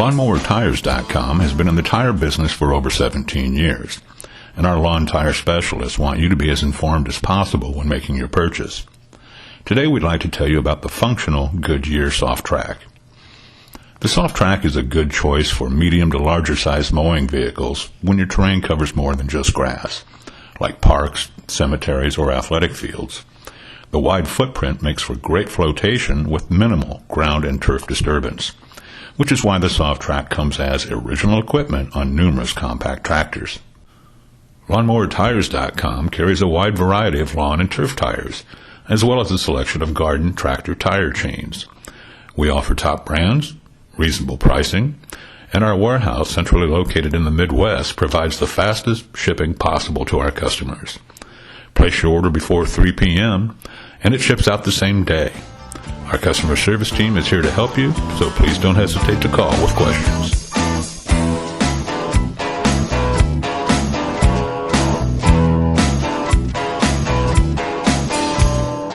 LawnMowerTires.com has been in the tire business for over 17 years, and our lawn tire specialists want you to be as informed as possible when making your purchase. Today we'd like to tell you about the functional Goodyear Softrac. The Softrac is a good choice for medium to larger size mowing vehicles when your terrain covers more than just grass, like parks, cemeteries, or athletic fields. The wide footprint makes for great flotation with minimal ground and turf disturbance, which is why the Softrac comes as original equipment on numerous compact tractors. LawnMowerTires.com carries a wide variety of lawn and turf tires, as well as a selection of garden tractor tire chains. We offer top brands, reasonable pricing, and our warehouse, centrally located in the Midwest, provides the fastest shipping possible to our customers. Place your order before 3 p.m., and it ships out the same day. Our customer service team is here to help you, so please don't hesitate to call with questions.